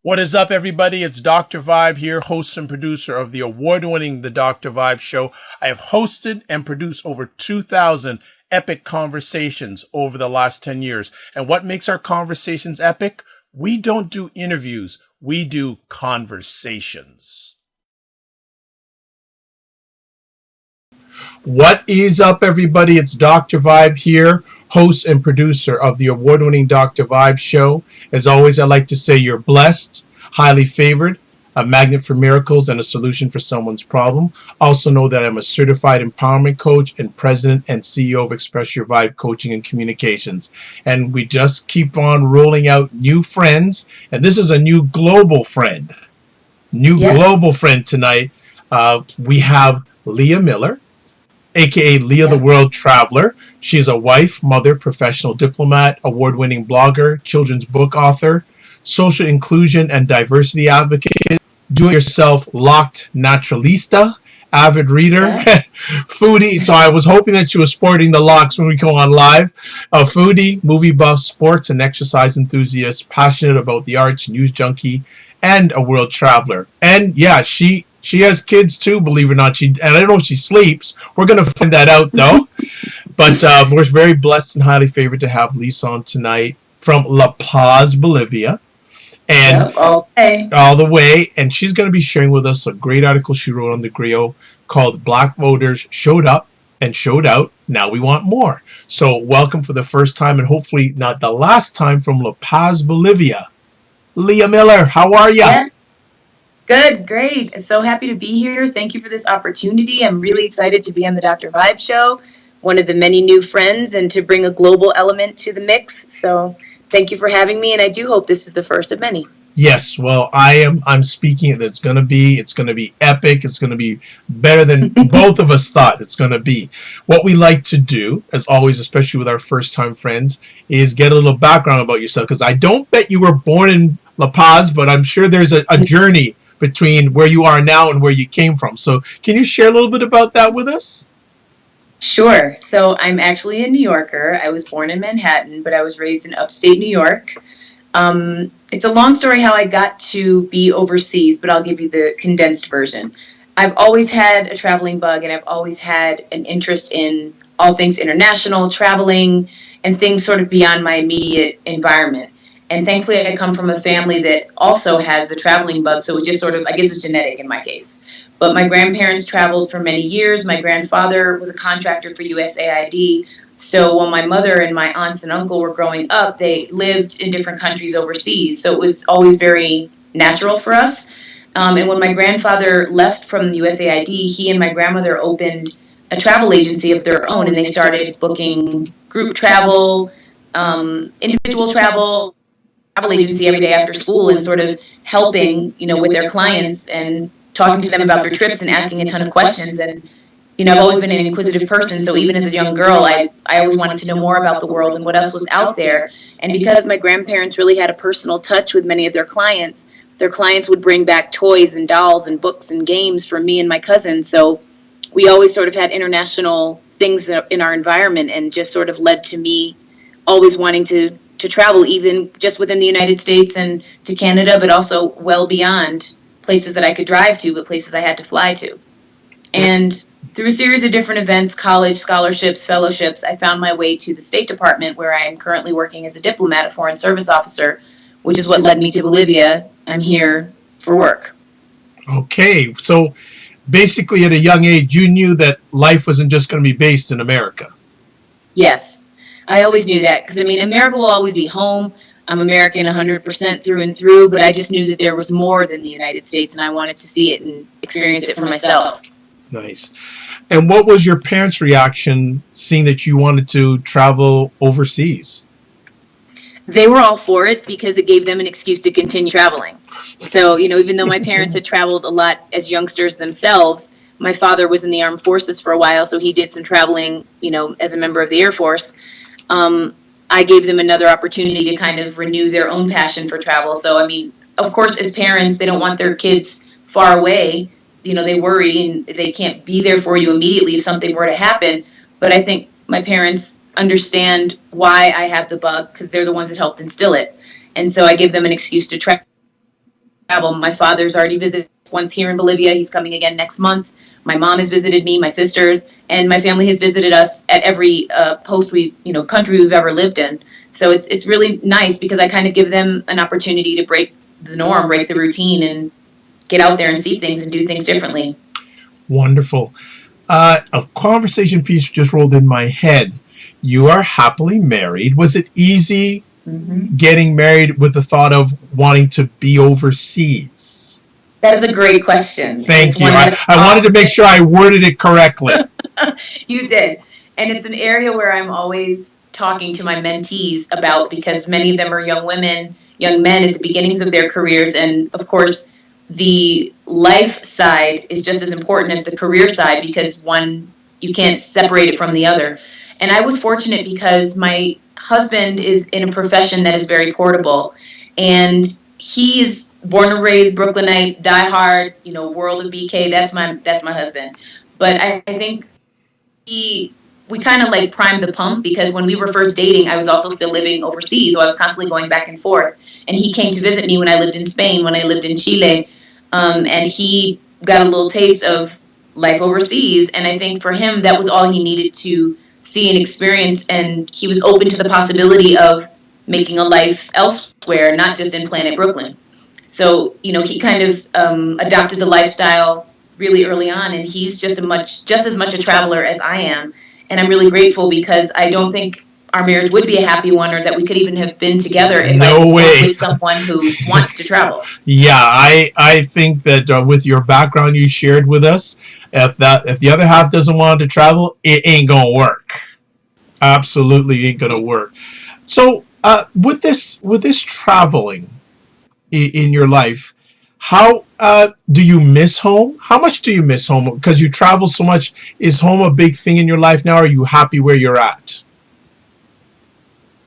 What is up, everybody? It's Dr. Vibe here, host and producer of the award-winning The Dr. Vibe Show. I have hosted and produced over 2,000 epic conversations over the last 10 years. And what makes our conversations epic? We don't do interviews. We do conversations. What is up, everybody? It's Dr. Vibe here, host and producer of the award-winning Dr. Vibe Show. As always, I like to say you're blessed, highly favored, a magnet for miracles, and a solution for someone's problem. Also know that I'm a certified empowerment coach and president and CEO of Express Your Vibe Coaching and Communications. And we just keep on rolling out new friends. And this is a new global friend. Global friend tonight. We have Lia Miller, aka Lia the World Traveler. She is a wife, mother, professional diplomat, award-winning blogger, children's book author, social inclusion and diversity advocate, do-it-yourself loc'd naturalista, avid reader, foodie. So I was hoping that she was sporting the locks when we go on live. A foodie, movie buff, sports and exercise enthusiast, passionate about the arts, news junkie, and a world traveler. And yeah, she has kids too, believe it or not. And I don't know if she sleeps. We're going to find that out, though. But we're very blessed and highly favored to have Lisa on tonight from La Paz, Bolivia. And all the way. And she's going to be sharing with us a great article she wrote on the Griot called Black Voters Showed Up and Showed Out. Now we want more. So welcome for the first time and hopefully not the last time from La Paz, Bolivia. Lia Miller, how are you? Yeah. Good, great. So happy to be here. Thank you for this opportunity. I'm really excited to be on the Dr. Vibe Show, one of the many new friends, and to bring a global element to the mix. So thank you for having me, and I do hope this is the first of many. Yes, well, I'm speaking it. It's going to be epic. It's going to be better than both of us thought it's going to be. What we like to do, as always, especially with our first-time friends, is get a little background about yourself, because I don't bet you were born in La Paz, but I'm sure there's a journey between where you are now and where you came from. So can you share a little bit about that with us? Sure. So I'm actually a New Yorker. I was born in Manhattan, but I was raised in upstate New York. It's a long story how I got to be overseas, but I'll give you the condensed version. I've always had a traveling bug, and I've always had an interest in all things international, traveling, and things sort of beyond my immediate environment. And thankfully, I come from a family that also has the traveling bug, so it just sort of, I guess it's genetic in my case. But my grandparents traveled for many years. My grandfather was a contractor for USAID. So while my mother and my aunts and uncle were growing up, they lived in different countries overseas. So it was always very natural for us. And when my grandfather left from USAID, he and my grandmother opened a travel agency of their own, and they started booking group travel, individual travel agency every day after school, and sort of helping, with their clients and talking to them about their trips and asking a ton of questions. And, I've always been an inquisitive person. So even as a young girl, I always wanted to know more about the world and what else was out there. And because my grandparents really had a personal touch with many of their clients would bring back toys and dolls and books and games for me and my cousins. So we always sort of had international things in our environment, and just sort of led to me always wanting to travel, even just within the United States and to Canada, but also well beyond places that I could drive to, but places I had to fly to. And through a series of different events, college, scholarships, fellowships, I found my way to the State Department, where I am currently working as a diplomat, a foreign service officer, which is what led me to Bolivia. I'm here for work. Okay, so basically at a young age, you knew that life wasn't just going to be based in America. Yes. I always knew that, because, America will always be home. I'm American 100% through and through, but I just knew that there was more than the United States, and I wanted to see it and experience it for myself. Nice. And what was your parents' reaction seeing that you wanted to travel overseas? They were all for it, because it gave them an excuse to continue traveling. So, even though my parents had traveled a lot as youngsters themselves, my father was in the armed forces for a while, so he did some traveling, as a member of the Air Force. I gave them another opportunity to kind of renew their own passion for travel. So, of course, as parents, they don't want their kids far away. They worry and they can't be there for you immediately if something were to happen. But I think my parents understand why I have the bug, because they're the ones that helped instill it. And so I give them an excuse to travel travel. My father's already visited once here in Bolivia. He's coming again next month. My mom has visited me, my sisters, and my family has visited us at every country we've ever lived in. So it's really nice because I kind of give them an opportunity to break the norm, break the routine, and get out there and see things and do things differently. Wonderful. A conversation piece just rolled in my head. You are happily married. Was it easy getting married with the thought of wanting to be overseas? That is a great question. Thank you. I wanted to make sure I worded it correctly. You did. And it's an area where I'm always talking to my mentees about, because many of them are young women, young men at the beginnings of their careers. And of course, the life side is just as important as the career side, because one, you can't separate it from the other. And I was fortunate because my husband is in a profession that is very portable, and he's born and raised Brooklynite, diehard, world of BK. That's my husband. But I think we kind of like primed the pump, because when we were first dating, I was also still living overseas, so I was constantly going back and forth. And he came to visit me when I lived in Spain, when I lived in Chile, and he got a little taste of life overseas. And I think for him, that was all he needed to see and experience, and he was open to the possibility of making a life elsewhere, not just in Planet Brooklyn. So, he kind of adopted the lifestyle really early on, and he's just as much a traveler as I am. And I'm really grateful, because I don't think our marriage would be a happy one, or that we could even have been together if I was with someone who wants to travel. Yeah, I think that with your background you shared with us, if the other half doesn't want to travel, it ain't gonna work. Absolutely ain't gonna work. So with this traveling in your life, how do you miss home? How much do you miss home? Because you travel so much. Is home a big thing in your life now? Are you happy where you're at?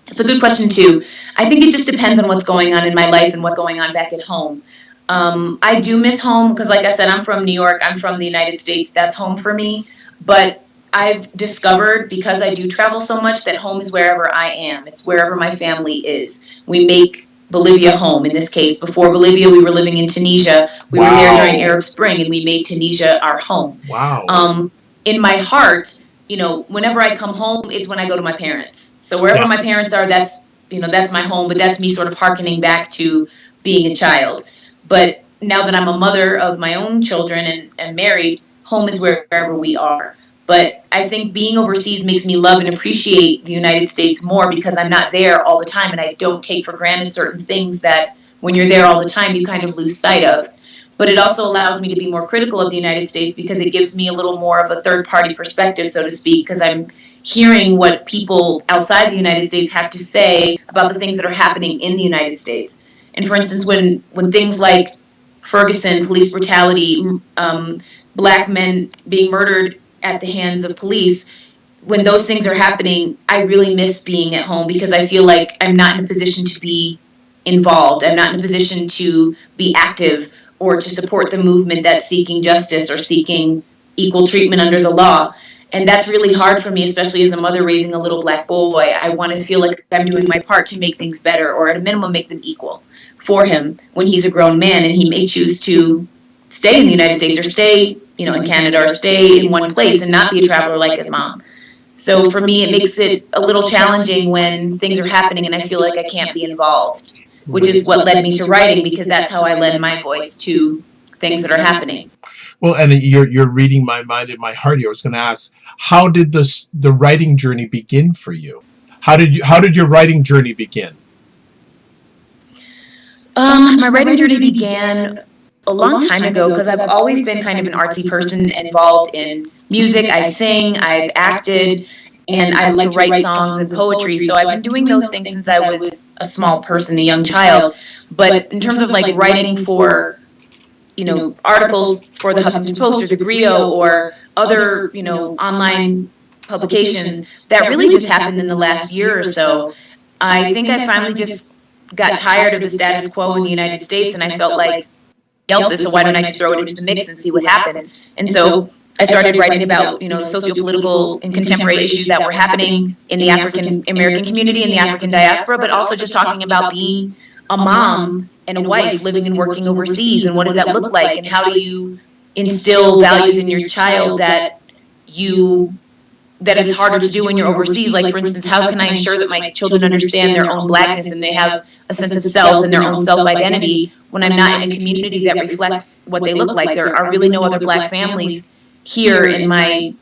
It's a good question too. I think it just depends on what's going on in my life and what's going on back at home. I do miss home because, like I said, I'm from New York. I'm from the United States. That's home for me. But I've discovered, because I do travel so much, that home is wherever I am. It's wherever my family is. We make Bolivia home. In this case, before Bolivia, we were living in Tunisia. We were there during Arab Spring, and we made Tunisia our home. Wow. In my heart, whenever I come home, it's when I go to my parents. So wherever my parents are, that's my home. But that's me sort of hearkening back to being a child. But now that I'm a mother of my own children and married, home is wherever we are. But I think being overseas makes me love and appreciate the United States more, because I'm not there all the time, and I don't take for granted certain things that when you're there all the time, you kind of lose sight of. But it also allows me to be more critical of the United States, because it gives me a little more of a third-party perspective, so to speak, because I'm hearing what people outside the United States have to say about the things that are happening in the United States. And for instance, when things like Ferguson, police brutality, black men being murdered at the hands of police, when those things are happening, I really miss being at home, because I feel like I'm not in a position to be involved. I'm not in a position to be active or to support the movement that's seeking justice or seeking equal treatment under the law. And that's really hard for me, especially as a mother raising a little black boy. I want to feel like I'm doing my part to make things better, or at a minimum make them equal for him when he's a grown man, and he may choose to stay in the United States or stay, in Canada, or stay in one place and not be a traveler like his mom. So for me, it makes it a little challenging when things are happening and I feel like I can't be involved, which is what led me to writing, because that's how I lend my voice to things that are happening. Well, and you're reading my mind and my heart here. I was going to ask, how did the writing journey begin for you? How did your writing journey begin? My writing journey began a long time ago, because I've always been kind of an artsy person, involved in music. I sing, I've acted, and I like to write songs and poetry. So I've been doing those things since I was a small person, a young child. But in terms of like writing for, articles for the Huffington Post or the Griot or other, online publications, that really just happened in the last year or so. I think I finally just got tired of the status quo in the United States, and I felt like else, so why don't I just throw it into the mix and see what happens? And so I started writing about, socio-political and contemporary issues that were happening in the African American community and the African diaspora, but also just talking about being a mom and a wife living and working overseas, and what does that look like, and how do you instill values in your child that is harder to do when you're overseas. Like, for instance, how can I ensure that my children understand their own blackness and they have a sense of self and their own self-identity when I'm not in a community that reflects what they look like? There are really no other black families here in my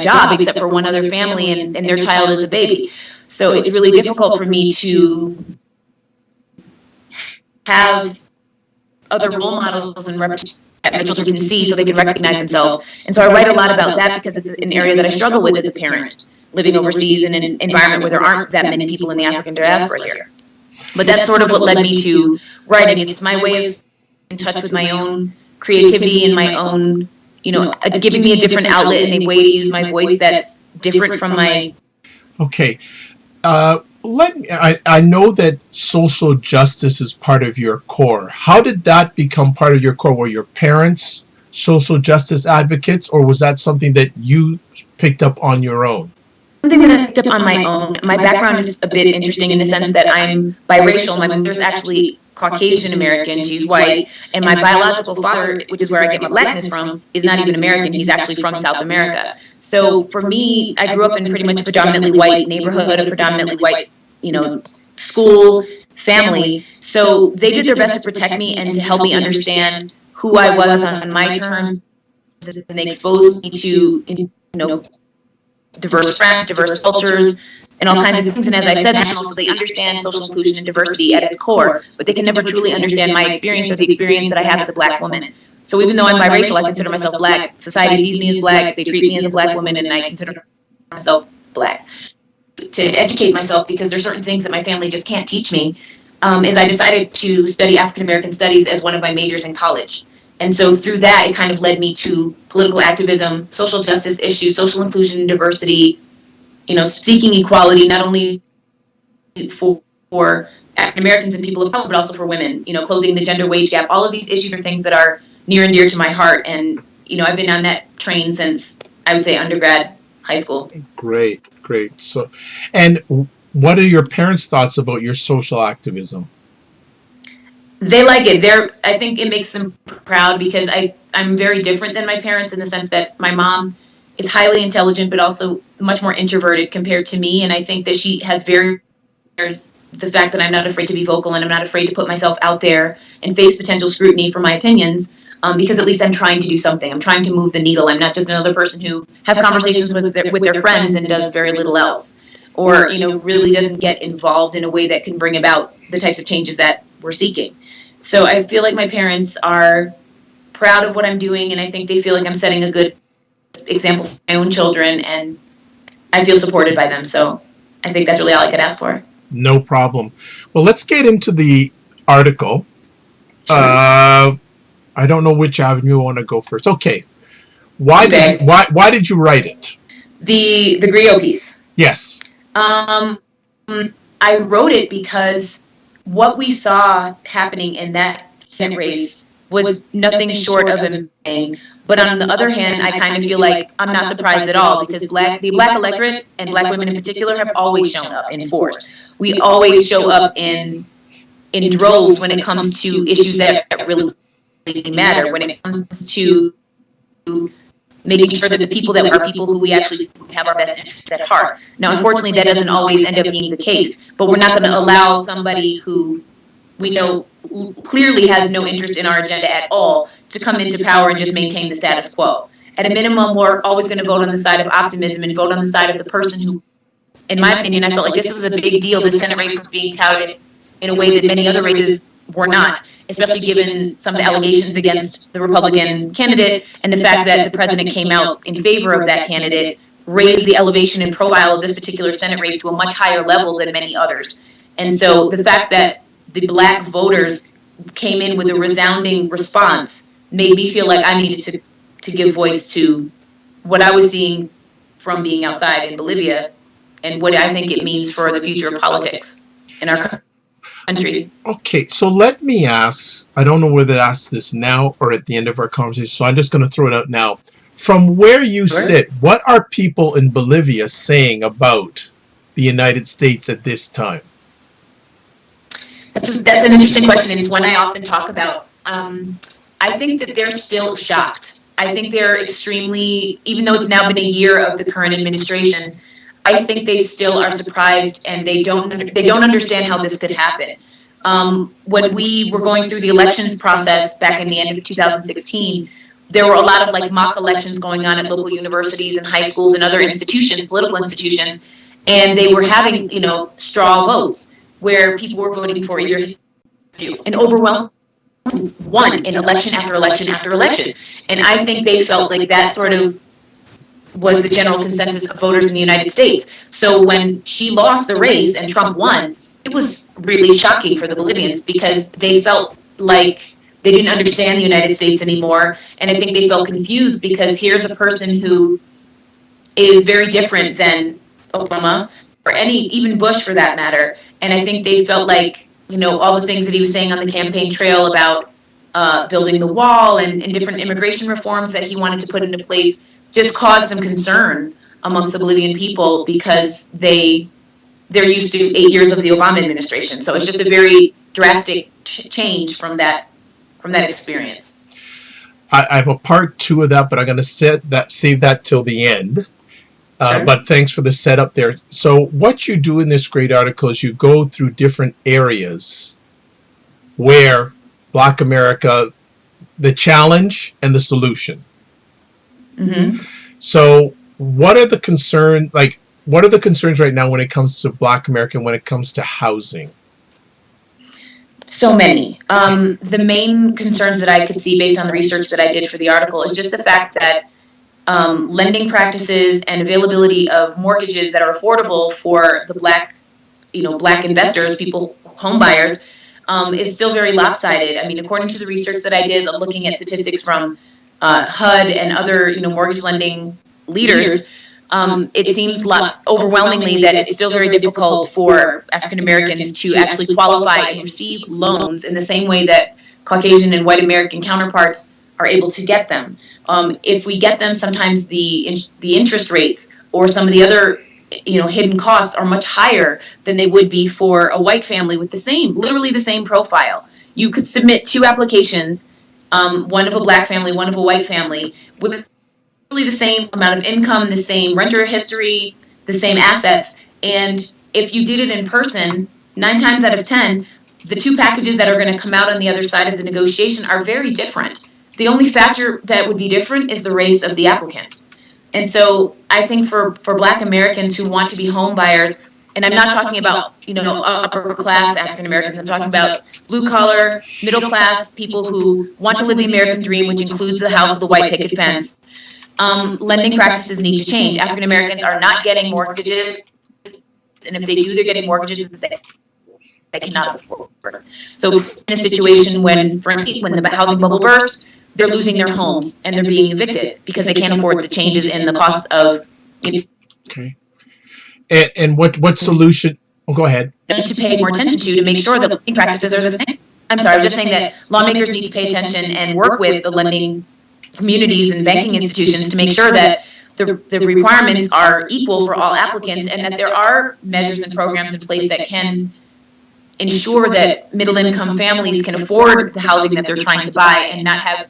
job except for one other family, and their child is a baby. So it's really difficult for me to have other role models and representatives that my children can see so they can recognize themselves. And so I write a lot about that because it's an area that I struggle with as a parent, living overseas in an environment where there aren't that many people in the African diaspora here. But that's sort of what led me to writing. It's my way of in touch with my own creativity and my own, giving me a different outlet and a way to use my voice that's different from my... Okay. I know that social justice is part of your core. How did that become part of your core? Were your parents social justice advocates, or was that something that you picked up on your own? Something that I picked up on my own. My background is a bit interesting in the sense that I'm biracial. My mother's actually Caucasian American. She's white. And my biological father, which is where I get my blackness from, is not even American. He's actually from South America. So for me, I grew up in pretty much a predominantly white neighborhood, a predominantly white, school, family. So they did their best to protect me and to help me understand who I was on my terms. And they exposed me to, diverse friends, diverse cultures, and all kinds of things. And as I said, national, so they understand social inclusion and diversity at its core, but they can never truly understand my experience or the experience that I have as a black woman. So even though I'm biracial, I consider myself black. Society sees me as black. They treat me as a black woman, and I consider myself black. To educate myself, because there's certain things that my family just can't teach me, is I decided to study African American studies as one of my majors in college. And so through that, it kind of led me to political activism, social justice issues, social inclusion and diversity, seeking equality, not only for African Americans and people of color, but also for women, closing the gender wage gap. All of these issues are things that are near and dear to my heart. And, I've been on that train since, I would say, undergrad, high school. Great. So, and what are your parents' thoughts about your social activism? They like it. I think it makes them proud because I'm very different than my parents in the sense that my mom is highly intelligent, but also much more introverted compared to me. And I think that she has the fact that I'm not afraid to be vocal and I'm not afraid to put myself out there and face potential scrutiny for my opinions, because at least I'm trying to do something. I'm trying to move the needle. I'm not just another person who has conversations with their friends and does very little else, or really doesn't get involved in a way that can bring about the types of changes that we're seeking. So I feel like my parents are proud of what I'm doing, and I think they feel like I'm setting a good example for my own children, and I feel supported by them. So I think that's really all I could ask for. No problem. Well, let's get into the article. Sure. I don't know which avenue I want to go first. Okay. Why did you write it? The griot piece. Yes. I wrote it because what we saw happening in that Senate race was nothing short of amazing. But on the other hand, I kind of feel like I'm not surprised at all, because the black electorate and black women in particular have always shown up in force. We always show up in droves when it comes to issues that really matter, when it comes to making sure that the people that are people who we actually have our best interests at heart. Now, unfortunately, that doesn't always end up being the case, but we're not going to allow somebody who we know clearly has no interest in our agenda at all to come into power and just maintain the status quo. At a minimum, we're always going to vote on the side of optimism and vote on the side of the person who, in my opinion, I felt like this was a big deal. This Senate race was being touted in a way that many other races were not, especially given some of the allegations against the Republican candidate and the fact that the president came out in favor of that candidate, raised the elevation and profile of this particular Senate race to a much higher level than many others. And so the fact that the black voters came in with a resounding response made me feel like I needed to give voice to what I was seeing from being outside in Bolivia and what I think it means for the future of politics in our country. Okay, so let me ask, I don't know whether to ask this now or at the end of our conversation, so I'm just going to throw it out now. From where you sit, what are people in Bolivia saying about the United States at this time? That's an interesting question. It's one I often talk about. I think that they're still shocked. I think they're extremely, even though it's now been a year of the current administration, I think they still are surprised and they don't understand how this could happen. When we were going through the elections process back in the end of 2016, there were a lot of like mock elections going on at local universities and high schools and other institutions, political institutions, and they were having, straw votes where people were voting for either an overwhelming won in election after election after election. And I think they felt like that sort of was the general consensus of voters in the United States. So when she lost the race and Trump won, it was really shocking for the Bolivians because they felt like they didn't understand the United States anymore. And I think they felt confused because here's a person who is very different than Obama or even Bush for that matter. And I think they felt like, all the things that he was saying on the campaign trail about building the wall and different immigration reforms that he wanted to put into place just caused some concern amongst the Bolivian people because they're used to 8 years of the Obama administration. So it's just a very drastic change from that experience. I have a part 2 of that, but I'm going to save that till the end. Sure. But thanks for the setup there. So what you do in this great article is you go through different areas where Black America, the challenge and the solution. Mm-hmm. So what are the concerns right now when it comes to Black America, when it comes to housing? So many. The main concerns that I could see based on the research that I did for the article is just the fact that lending practices and availability of mortgages that are affordable for the Black investors, home buyers, is still very lopsided. I mean, according to the research that I did, looking at statistics from HUD and other, mortgage lending leaders, it seems overwhelmingly that it's still very difficult for African Americans to actually qualify and receive loans in the same way that Caucasian and white American counterparts are able to get them. If we get them, sometimes the interest rates or some of the other hidden costs are much higher than they would be for a white family with literally the same profile. You could submit 2 applications, one of a Black family, one of a white family, with really the same amount of income, the same renter history, the same assets. And if you did it in person, 9 times out of 10, the 2 packages that are going to come out on the other side of the negotiation are very different. The only factor that would be different is the race of the applicant. And so I think for Black Americans who want to be home buyers, and I'm not talking about, upper class African Americans, I'm talking about blue collar, middle class people who want to live the American dream, which includes the house with the white picket fence. Lending practices need to change. African Americans are not getting mortgages, and if they do, they're getting mortgages that they cannot afford. So in a situation when the housing bubble burst, they're losing their homes and they're being evicted because they can't afford the changes in the cost of. Okay. And what solution? Oh, go ahead. To pay more attention to make sure that lending practices are the same. I'm sorry, I'm just saying that lawmakers need to pay attention and work with the lending communities and banking institutions to make sure that the requirements are equal for all applicants and that there are measures and programs in place that can ensure that middle-income families can afford the housing that they're trying to buy and not have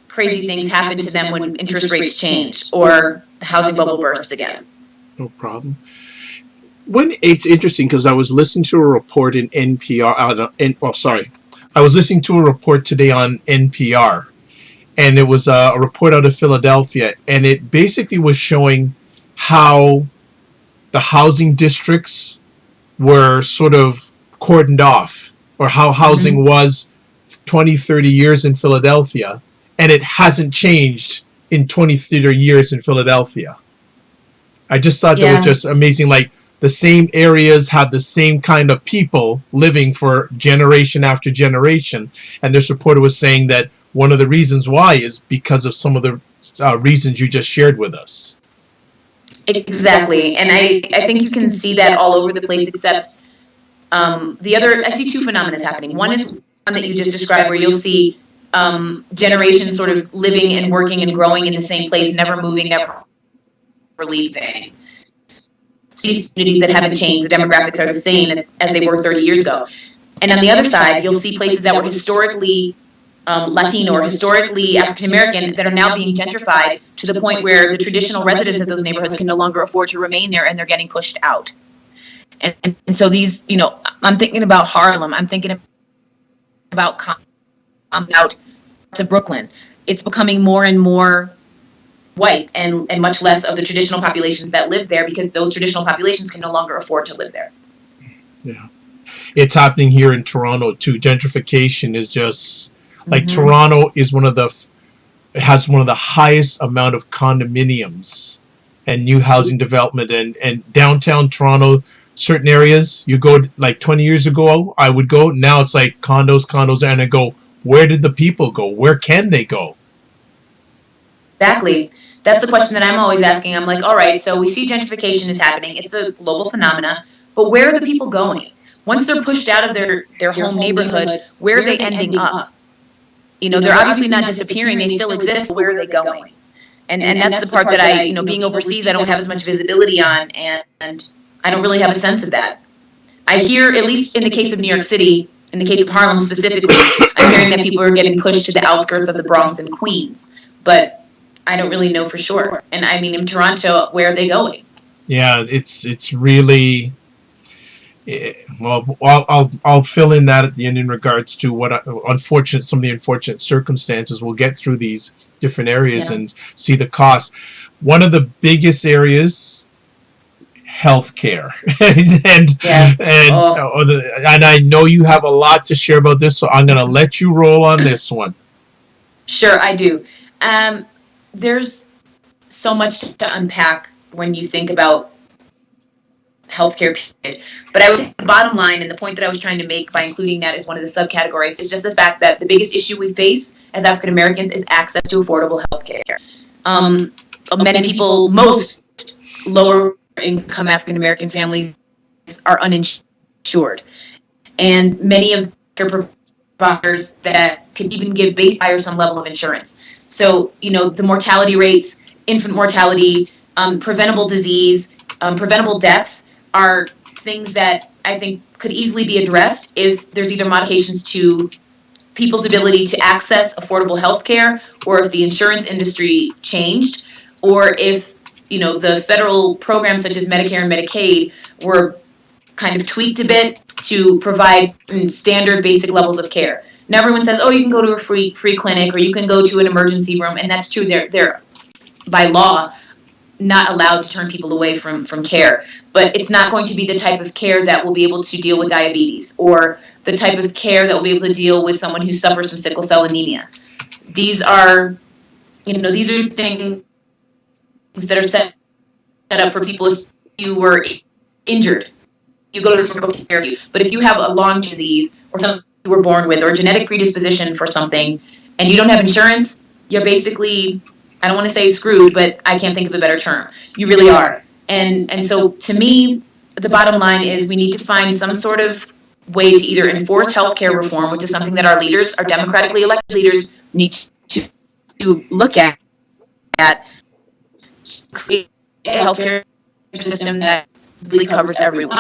crazy things happen to them when interest rates change or the housing bubble bursts again. No problem. It's interesting because I was listening to a report in NPR. I was listening to a report today on NPR, and it was a report out of Philadelphia, and it basically was showing how the housing districts were sort of cordoned off, or how housing was 20, 30 years in Philadelphia, and it hasn't changed in 20, 30 years in Philadelphia. I just thought that was just amazing. Like, the same areas have the same kind of people living for generation after generation. And this reporter was saying that one of the reasons why is because of some of the reasons you just shared with us. Exactly. And I think you can see that all over the place, except I see 2 phenomena happening. One is one that you just described, where you'll see generations sort of living and working and growing in the same place, never moving, never leaving. These communities that haven't changed, the demographics are the same as they were 30 years ago. And on the other side, you'll see places that were historically Latino or historically African American that are now being gentrified to the point where the traditional residents of those neighborhoods can no longer afford to remain there, and they're getting pushed out. And so these, I'm thinking about Harlem. I'm thinking about to Brooklyn. It's becoming more and more white and much less of the traditional populations that live there, because those traditional populations can no longer afford to live there. Yeah. It's happening here in Toronto too. Gentrification is just like Toronto is has one of the highest amount of condominiums and new housing development, and downtown Toronto, certain areas you go, like 20 years ago I would go, now it's like condos, and I go, where did the people go? Where can they go? Exactly. That's the question that I'm always asking. I'm like, all right, so we see gentrification is happening. It's a global phenomena, but where are the people going? Once they're pushed out of their home neighborhood, where are they ending up? They're obviously not disappearing. They still exist. Where are they going? And that's the part that I, being overseas, I don't have as much visibility on, and I don't really have a sense of that. I hear, at least in the case of New York City, in the case of Harlem specifically, I'm hearing that people are getting pushed to the outskirts of the Bronx and Queens, but I don't really know for sure. And I mean, in Toronto, where are they going? Yeah, it's really, well, I'll fill in that at the end in regards to what some of the unfortunate circumstances. We'll get through these different areas and see the cost. One of the biggest areas, healthcare, and I know you have a lot to share about this, so I'm going to let you roll on this one. Sure, I do. There's so much to unpack when you think about healthcare, but I would say the bottom line, and the point that I was trying to make by including that as one of the subcategories, is just the fact that the biggest issue we face as African Americans is access to affordable healthcare. Many people, most lower income African American families are uninsured, and many of the providers that could even give base hire some level of insurance. So, the mortality rates, infant mortality, preventable disease, preventable deaths are things that I think could easily be addressed if there's either modifications to people's ability to access affordable health care, or if the insurance industry changed, or if, the federal programs such as Medicare and Medicaid were kind of tweaked a bit to provide standard basic levels of care. Now everyone says, oh, you can go to a free clinic, or you can go to an emergency room, and that's true. They're by law not allowed to turn people away from care, but it's not going to be the type of care that will be able to deal with diabetes, or the type of care that will be able to deal with someone who suffers from sickle cell anemia. These are things that are set up for people if you were injured. You go to someone to take care of you. But if you have a lung disease, or something you were born with, or a genetic predisposition for something, and you don't have insurance, you're basically, I don't want to say screwed, but I can't think of a better term. You really are. And so to me, the bottom line is we need to find some sort of way to either enforce healthcare reform, which is something that our leaders, our democratically elected leaders, need to look at create a healthcare system that really covers everyone.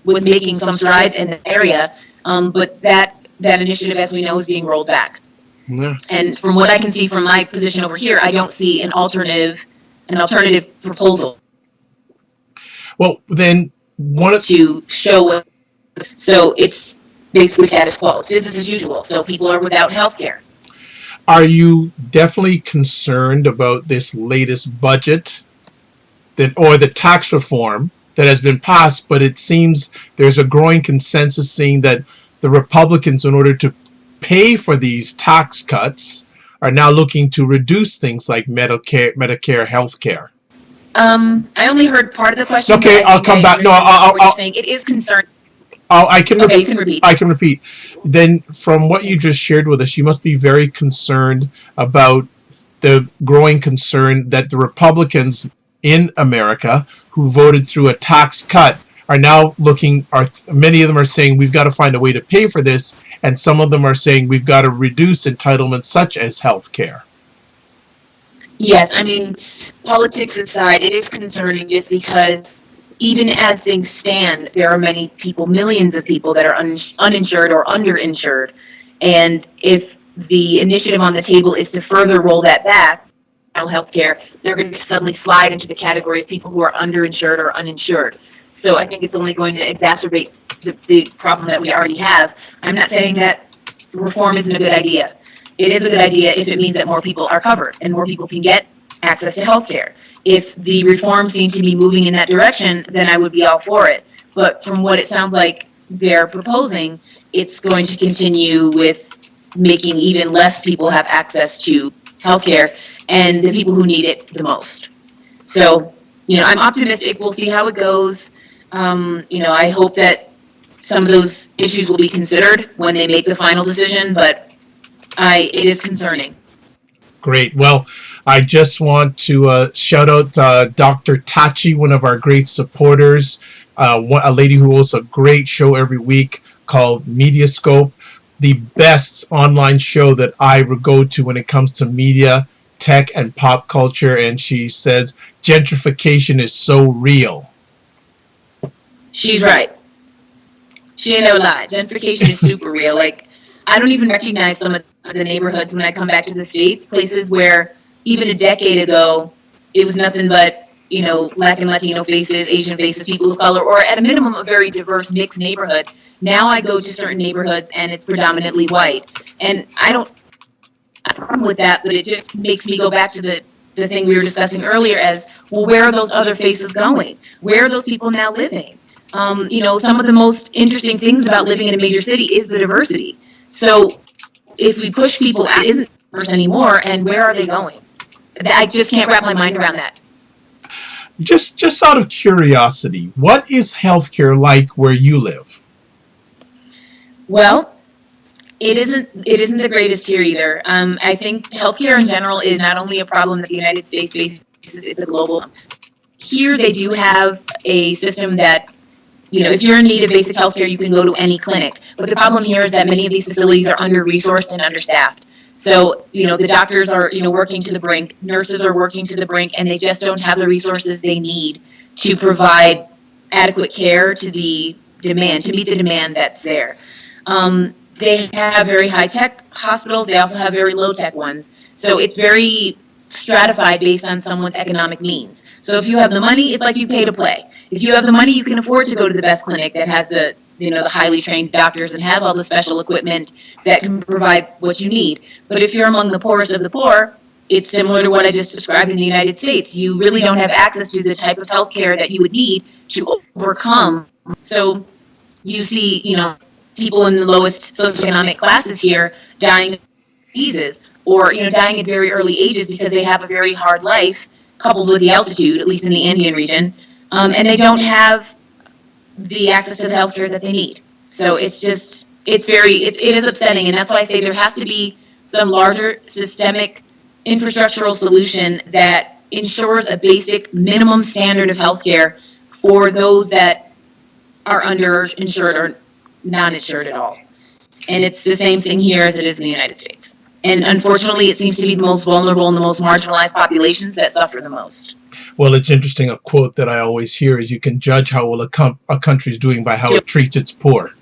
Was making some strides in the area, but that initiative, as we know, is being rolled back. Yeah. And from what I can see from my position over here, I don't see an alternative proposal. Well, then to show what, so it's basically status quo. It's business as usual. So people are without health care. Are you definitely concerned about this latest budget or the tax reform that has been passed? But it seems there's a growing consensus saying that the Republicans, in order to pay for these tax cuts, are now looking to reduce things like Medicare health care. I only heard part of the question. Okay, I'll come back. No, I'll saying it is concerned. I can okay, you can repeat. I can repeat. Then, from what you just shared with us, you must be very concerned about the growing concern that the Republicans in America who voted through a tax cut are now many of them are saying we've got to find a way to pay for this, and some of them are saying we've got to reduce entitlements such as health care. Yes, I mean, politics aside, it is concerning just because, even as things stand, there are many people, millions of people that are uninsured or underinsured. And if the initiative on the table is to further roll that back, healthcare, they're going to suddenly slide into the category of people who are underinsured or uninsured. So I think it's only going to exacerbate the problem that we already have. I'm not saying that reform isn't a good idea. It is a good idea if it means that more people are covered and more people can get access to health care. If the reforms seem to be moving in that direction, then I would be all for it. But from what it sounds like they're proposing, it's going to continue with making even less people have access to health care and the people who need it the most. So, I'm optimistic. We'll see how it goes. I hope that some of those issues will be considered when they make the final decision, but it is concerning. Great. Well, I just want to shout out Dr. Tachi, one of our great supporters, a lady who hosts a great show every week called Mediascope, the best online show that I go to when it comes to media, tech, and pop culture. And she says gentrification is so real. She's right. She ain't never lied. Gentrification is super real. Like, I don't even recognize some of the neighborhoods when I come back to the States, places where even a decade ago, it was nothing but, Black and Latino faces, Asian faces, people of color, or at a minimum, a very diverse mixed neighborhood. Now I go to certain neighborhoods and it's predominantly white. And I don't have a problem with that, but it just makes me go back to the thing we were discussing earlier as, well, where are those other faces going? Where are those people now living? Some of the most interesting things about living in a major city is the diversity. So if we push people out, it isn't diverse anymore, and where are they going? I just can't wrap my mind around that. Just out of curiosity, what is healthcare like where you live? Well, it isn't the greatest here either. I think healthcare in general is not only a problem that the United States faces, it's a global problem. Here they do have a system that, if you're in need of basic healthcare, you can go to any clinic. But the problem here is that many of these facilities are under-resourced and understaffed. So, the doctors are, working to the brink, nurses are working to the brink, and they just don't have the resources they need to provide adequate care to the demand, to meet the demand that's there. They have very high-tech hospitals. They also have very low-tech ones. So it's very stratified based on someone's economic means. So if you have the money, it's like you pay to play. If you have the money, you can afford to go to the best clinic that has the highly trained doctors and has all the special equipment that can provide what you need. But if you're among the poorest of the poor, it's similar to what I just described in the United States. You really don't have access to the type of health care that you would need to overcome. So you see, people in the lowest socioeconomic classes here dying of diseases or, dying at very early ages because they have a very hard life coupled with the altitude, at least in the Andean region, and they don't have the access to the healthcare that they need. So it is upsetting, and that's why I say there has to be some larger systemic infrastructural solution that ensures a basic minimum standard of healthcare for those that are underinsured or non-insured at all. And it's the same thing here as it is in the United States. And unfortunately, it seems to be the most vulnerable and the most marginalized populations that suffer the most. Well, it's interesting. A quote that I always hear is, you can judge how well a country is doing by how it treats its poor.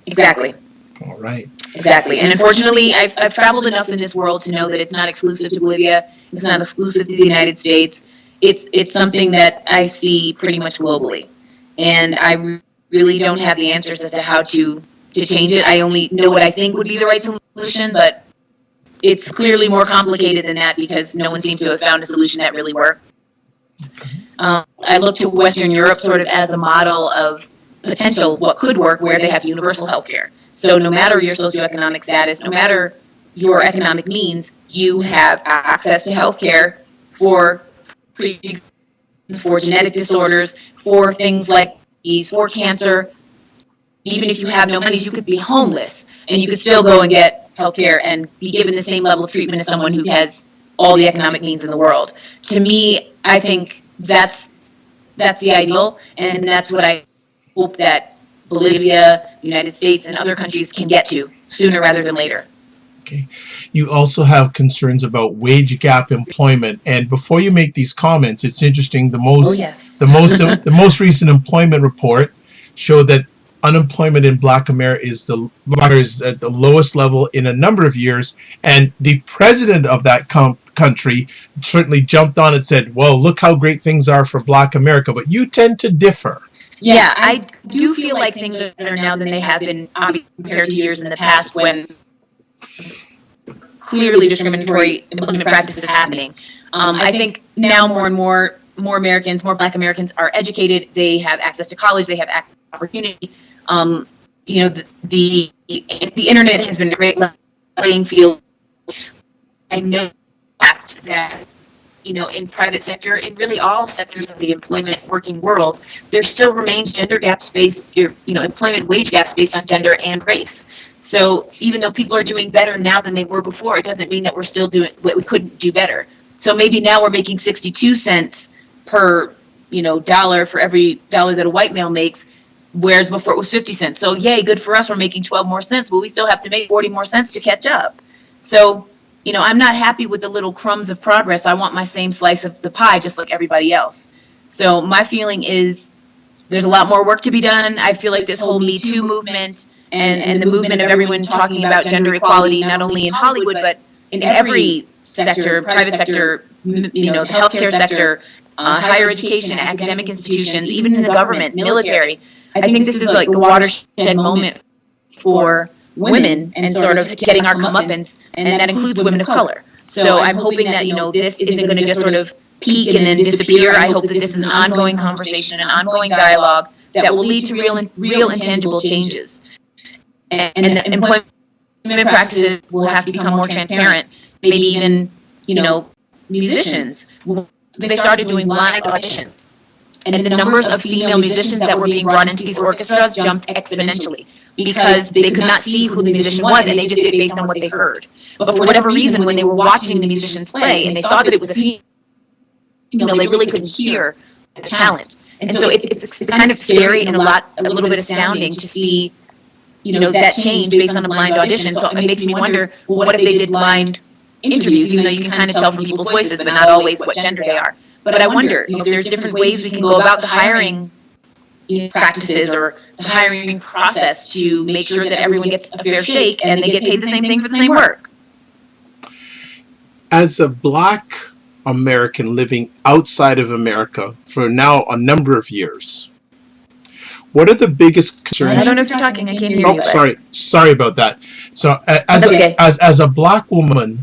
Exactly. All right. Exactly. And unfortunately, I've traveled enough in this world to know that it's not exclusive to Bolivia. It's not exclusive to the United States. It's something that I see pretty much globally. And I really don't have the answers as to how to change it. I only know what I think would be the right solution, but it's clearly more complicated than that because no one seems to have found a solution that really works. I look to Western Europe sort of as a model of potential what could work, where they have universal health care. So no matter your socioeconomic status, no matter your economic means, you have access to health care for genetic disorders, for things like these, for cancer. Even if you have no money, you could be homeless and you could still go and get health care and be given the same level of treatment as someone who has all the economic means in the world. To me, I think that's the ideal, and that's what I hope that Bolivia, the United States, and other countries can get to sooner rather than later. Okay. You also have concerns about wage gap employment. And before you make these comments, it's interesting. Oh, yes. The most recent employment report showed that unemployment in Black America is at the lowest level in a number of years. And the president of that country certainly jumped on and said, "Well, look how great things are for Black America." But you tend to differ. Yeah, I do feel like things are better now than they have been, obviously, compared to years in the past when clearly discriminatory employment practices happening. I think now more and more Americans, more Black Americans are educated. They have access to college. They have access to opportunity. You know, the internet has been a great playing field. I know that, you know, in private sector, in really all sectors of the employment working world, there still remains gender gaps based, you know, employment wage gaps based on gender and race. So even though people are doing better now than they were before, it doesn't mean that we're still doing what we couldn't do better. So maybe now we're making 62 cents per, you know, dollar for every dollar that a white male makes, whereas before it was 50 cents. So yay, good for us, we're making 12 more cents, but we still have to make 40 more cents to catch up. So, you know, I'm not happy with the little crumbs of progress. I want my same slice of the pie just like everybody else. So my feeling is there's a lot more work to be done. I feel like this whole Me Too movement and the movement of everyone talking about gender equality, not only in Hollywood, but in every sector, private sector, you know, the healthcare sector, higher education, academic institutions, even in the government, military. I think this is like a watershed moment for women and sort of getting our comeuppance, and that includes women of color. So I'm hoping that, you know, this isn't going to just sort of peak and then disappear. I hope that this is an ongoing conversation, an ongoing dialogue that will lead to real and tangible changes. And that employment practices will have to become more transparent. Maybe even, you know, musicians, they started doing blind auditions. And the numbers of female musicians that were being brought into these orchestras jumped exponentially because they could not see who the musician was and they just did it based on what they heard. But for whatever reason, when they were watching the musicians play and they saw that it was a female, they really couldn't hear the talent. And so it's kind of scary and a little bit astounding to see, you know, that change based on a blind audition. So it makes me wonder, well, what if they did blind interviews, even though you can kind of tell from people's voices, but not always what gender they are. But I wonder, you know, if there's different ways we can go about the hiring practices or the hiring process to make sure that everyone gets a fair shake and they get paid the same thing for the same work. As a Black American living outside of America for now a number of years, what are the biggest concerns? I don't know if you're talking. I can't hear you. Oh, sorry about that. So as a Black woman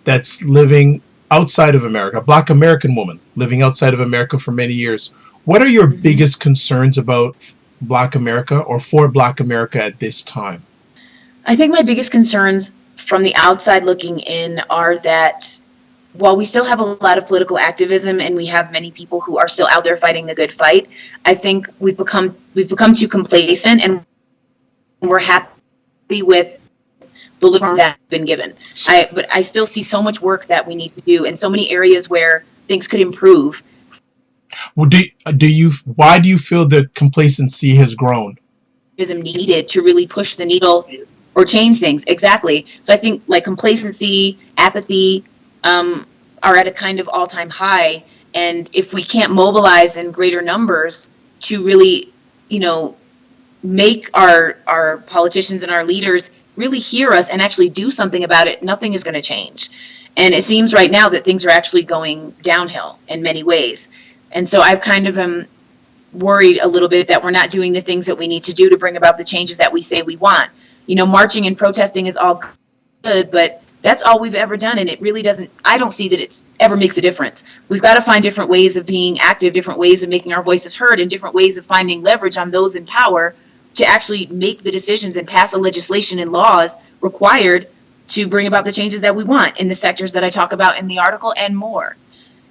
that's living outside of America, Black American woman living outside of America for many years, what are your biggest concerns about Black America or for Black America at this time? I think my biggest concerns from the outside looking in are that while we still have a lot of political activism and we have many people who are still out there fighting the good fight, I think we've become too complacent and we're happy with the little that's been given. But I still see so much work that we need to do and so many areas where things could improve. Well, why do you feel the complacency has grown? Needed to really push the needle or change things. Exactly. So I think like complacency, apathy are at a kind of all-time high. And if we can't mobilize in greater numbers to really, you know, make our politicians and our leaders really hear us and actually do something about it, nothing is going to change. And it seems right now that things are actually going downhill in many ways. And so I've kind of worried a little bit that we're not doing the things that we need to do to bring about the changes that we say we want. You know, marching and protesting is all good, but that's all we've ever done. And it really doesn't, I don't see that it's ever makes a difference. We've got to find different ways of being active, different ways of making our voices heard, and different ways of finding leverage on those in power to actually make the decisions and pass the legislation and laws required to bring about the changes that we want in the sectors that I talk about in the article and more.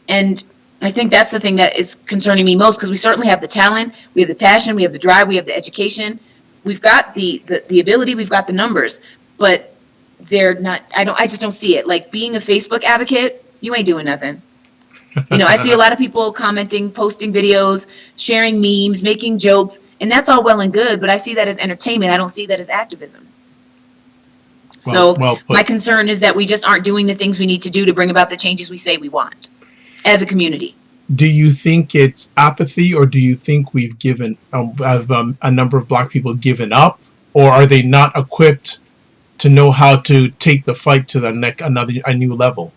And I think that's the thing that is concerning me most, because we certainly have the talent, we have the passion, we have the drive, we have the education, we've got the ability, we've got the numbers, but they're not, I just don't see it. Like being a Facebook advocate, you ain't doing nothing. You know, I see a lot of people commenting, posting videos, sharing memes, making jokes, and that's all well and good, but I see that as entertainment. I don't see that as activism. So well put. my concern is that we just aren't doing the things we need to do to bring about the changes we say we want as a community. Do you think it's apathy, or do you think we've given have a number of Black people given up, or are they not equipped to know how to take the fight to a new level?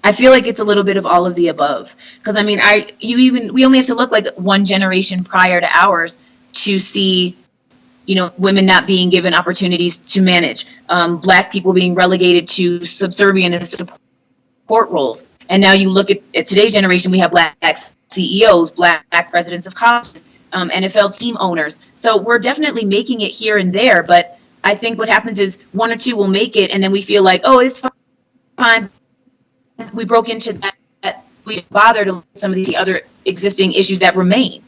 I feel like it's a little bit of all of the above. Because I mean, we only have to look like one generation prior to ours to see, women not being given opportunities to manage, Black people being relegated to subservient and support roles. And now you look at today's generation, we have Black CEOs, Black presidents of colleges, NFL team owners. So we're definitely making it here and there. But I think what happens is one or two will make it, and then we feel like, oh, it's fine. We broke into that. We bothered some of these other existing issues that remain.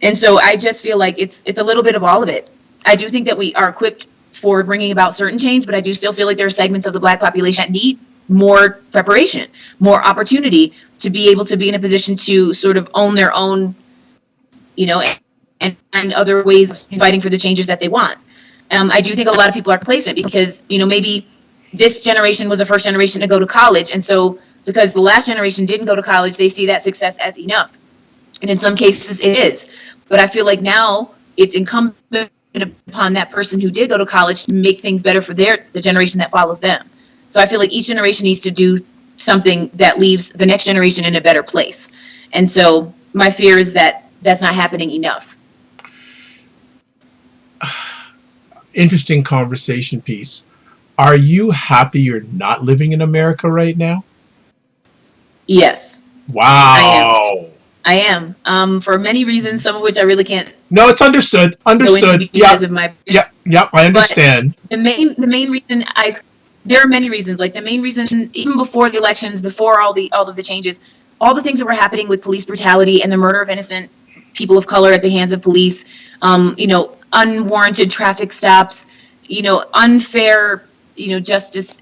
And so I just feel like it's a little bit of all of it. I do think that we are equipped for bringing about certain change, but I do still feel like there are segments of the Black population that need more preparation, more opportunity to be able to be in a position to sort of own their own, and find other ways of fighting for the changes that they want. I do think a lot of people are complacent because, maybe this generation was the first generation to go to college. And so because the last generation didn't go to college, they see that success as enough. And in some cases it is. But I feel like now it's incumbent upon that person who did go to college to make things better for the generation that follows them. So I feel like each generation needs to do something that leaves the next generation in a better place. And so my fear is that that's not happening enough. Interesting conversation piece. Are you happy you're not living in America right now? Yes. Wow. I am. For many reasons, some of which I really can't. No, it's understood. Understood. Because of my. Yeah. I understand. But the main reason there are many reasons. Like the main reason, even before the elections, before all of the changes, all the things that were happening with police brutality and the murder of innocent people of color at the hands of police, unwarranted traffic stops, unfair, justice,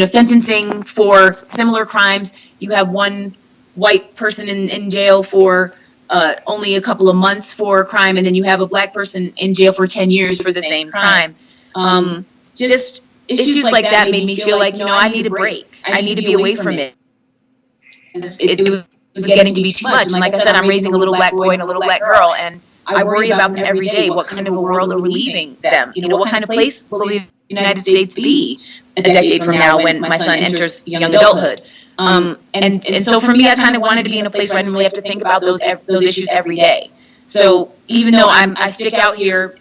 sentencing for similar crimes. You have one white person in jail for only a couple of months for a crime, and then you have a Black person in jail for 10 years for the same crime. Just issues like that made me feel like, I need a break. I need to be away from it. It was getting to be too much. And like I said, I'm raising a little Black boy and a little Black girl, and I worry about them every day. What kind of a world are we leaving them? What kind of place will the United States be a decade from now when my son enters young adulthood? And so for me, I kind of wanted to be in a place where I didn't really have to think about those issues every day. So even though I stick out here,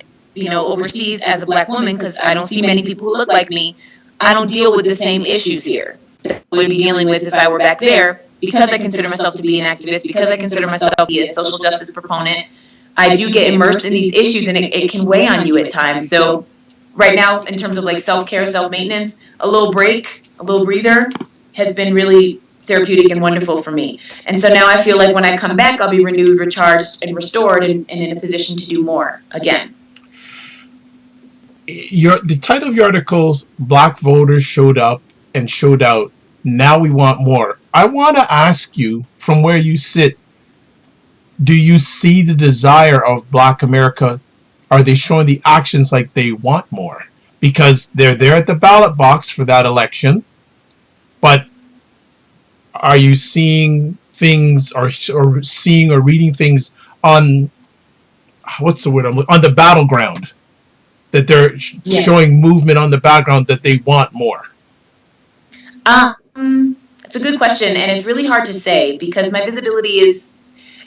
overseas as a Black woman, because I don't see many people who look like me, I don't deal with the same issues here that I would be dealing with if I were back there, because I consider myself to be an activist, because I consider myself to be a social justice proponent. I do get immersed in these issues, and it can weigh on you at times. So right now, in terms of like self-care, self-maintenance, a little break, a little breather has been really therapeutic and wonderful for me. And so now I feel like when I come back, I'll be renewed, recharged, and restored, and in a position to do more again. The title of your article is Black Voters Showed Up and Showed Out. Now we want more. I want to ask you, from where you sit, do you see the desire of Black America? Are they showing the actions like they want more? Because they're there at the ballot box for that election, but are you seeing things or seeing or reading things on, what's the word, on the battleground, that they're showing movement on the background that they want more? It's a good question, and it's really hard to say because my visibility is,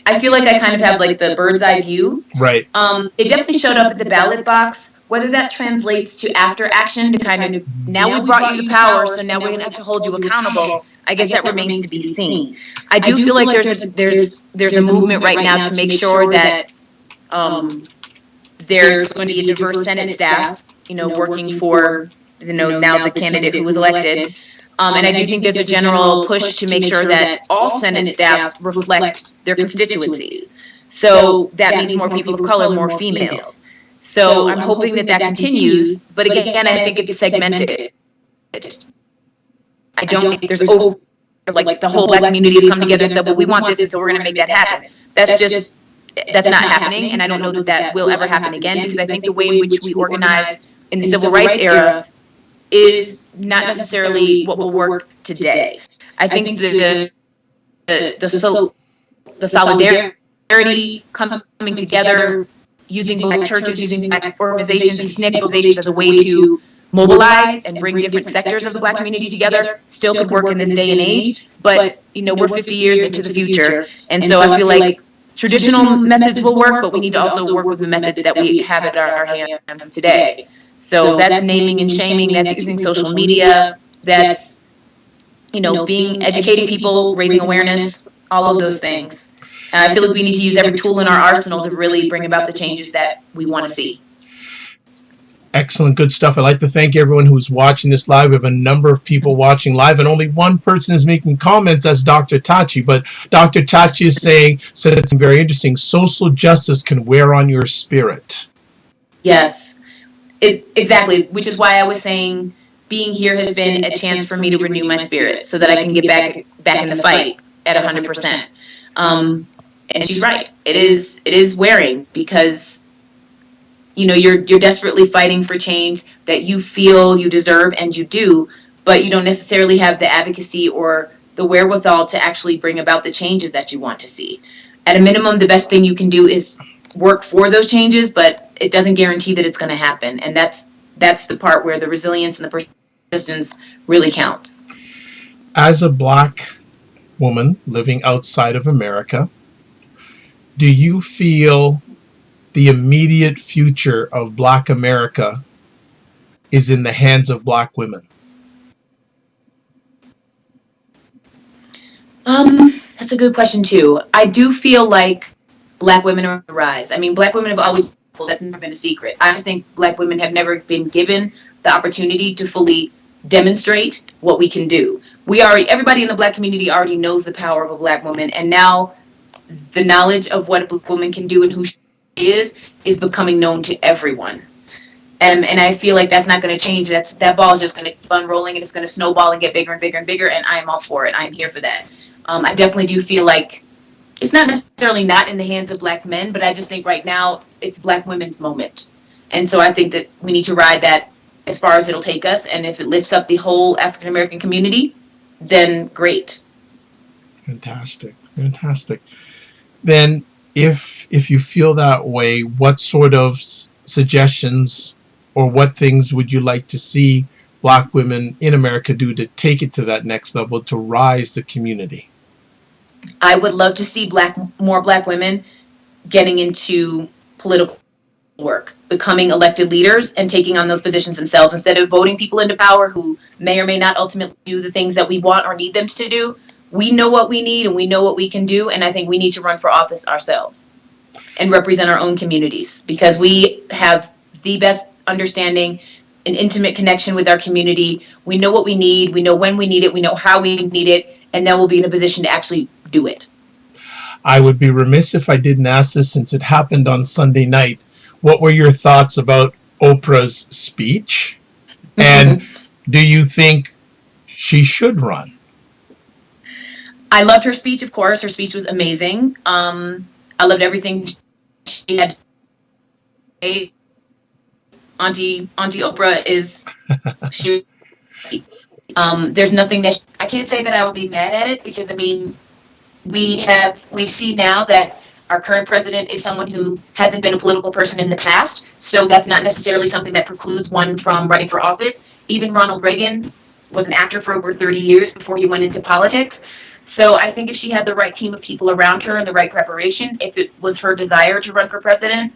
I feel like I kind of have like the bird's eye view. Right. They definitely showed up at the ballot box. Whether that translates to after action, to kind of, now we brought you to power, so now we're going to have to hold you accountable, I guess that remains to be seen. I do feel like there's a movement right now to make sure that there's going to be a diverse Senate staff, working for, now the candidate who was elected. And I do think there's a general push to make sure that all Senate staffs reflect their constituencies. So that means more people of color, more females. So I'm hoping that continues. But again, I think it's segmented. I don't think there's like the whole Black community has come together and said, well, we want this, and so we're going to make that happen. That's not happening. And I don't know that will ever happen again, because I think the way in which we organized in the civil rights era is not necessarily what will work today. I think the solidarity coming together, using Black churches, using Black organizations, these SNCC organizations as a way to mobilize and bring different sectors of the Black community together still could work in this day and age. But, you know, we're 50 years into the future. And so I feel like traditional methods will work, but we need to also work with the methods that we have at our hands today. So that's naming and shaming, that's using social media, that's, you know, educating people, raising awareness, all of those things. I feel like we need to use every tool in our arsenal to really bring about the changes that we want to see. Excellent, good stuff. I'd like to thank everyone who's watching this live. We have a number of people watching live, and only one person is making comments. That's Dr. Tachi. But Dr. Tachi is said it's very interesting. Social justice can wear on your spirit. Yes, exactly. Which is why I was saying being here has been a chance for me to renew my spirit, so that I can get back in the fight at 100%. And she's right. It is wearing, because, you know, you're desperately fighting for change that you feel you deserve, and you do, but you don't necessarily have the advocacy or the wherewithal to actually bring about the changes that you want to see. At a minimum, the best thing you can do is work for those changes, but it doesn't guarantee that it's going to happen. And that's the part where the resilience and the persistence really counts. As a Black woman living outside of America, do you feel the immediate future of Black America is in the hands of Black women? That's a good question too. I do feel like Black women are on the rise. I mean, Black women have always, that's never been a secret. I just think Black women have never been given the opportunity to fully demonstrate what we can do. Everybody in the Black community already knows the power of a Black woman, and now the knowledge of what a Black woman can do and who she is becoming known to everyone. And I feel like that's not going to change. That ball is just going to keep on rolling, and it's going to snowball and get bigger and bigger and bigger, and I'm all for it. I'm here for that. I definitely do feel like it's not necessarily not in the hands of Black men, but I just think right now it's Black women's moment. And so I think that we need to ride that as far as it'll take us, and if it lifts up the whole African American community, then great. Fantastic. Then if you feel that way, what sort of suggestions or what things would you like to see Black women in America do to take it to that next level, to rise the community? I would love to see more Black women getting into political work, becoming elected leaders and taking on those positions themselves, instead of voting people into power who may or may not ultimately do the things that we want or need them to do. We know what we need and we know what we can do, and I think we need to run for office ourselves and represent our own communities, because we have the best understanding, an intimate connection with our community. We know what we need, we know when we need it, we know how we need it, and then we'll be in a position to actually do it. I would be remiss if I didn't ask this, since it happened on Sunday night. What were your thoughts about Oprah's speech? And do you think she should run? I loved her speech, of course. Her speech was amazing. I loved everything she had. Auntie Oprah is, there's nothing that I can't say that I would be mad at it, because I mean, we see now that our current president is someone who hasn't been a political person in the past, so that's not necessarily something that precludes one from running for office. Even Ronald Reagan was an actor for over 30 years before he went into politics. So I think if she had the right team of people around her and the right preparation, if it was her desire to run for president,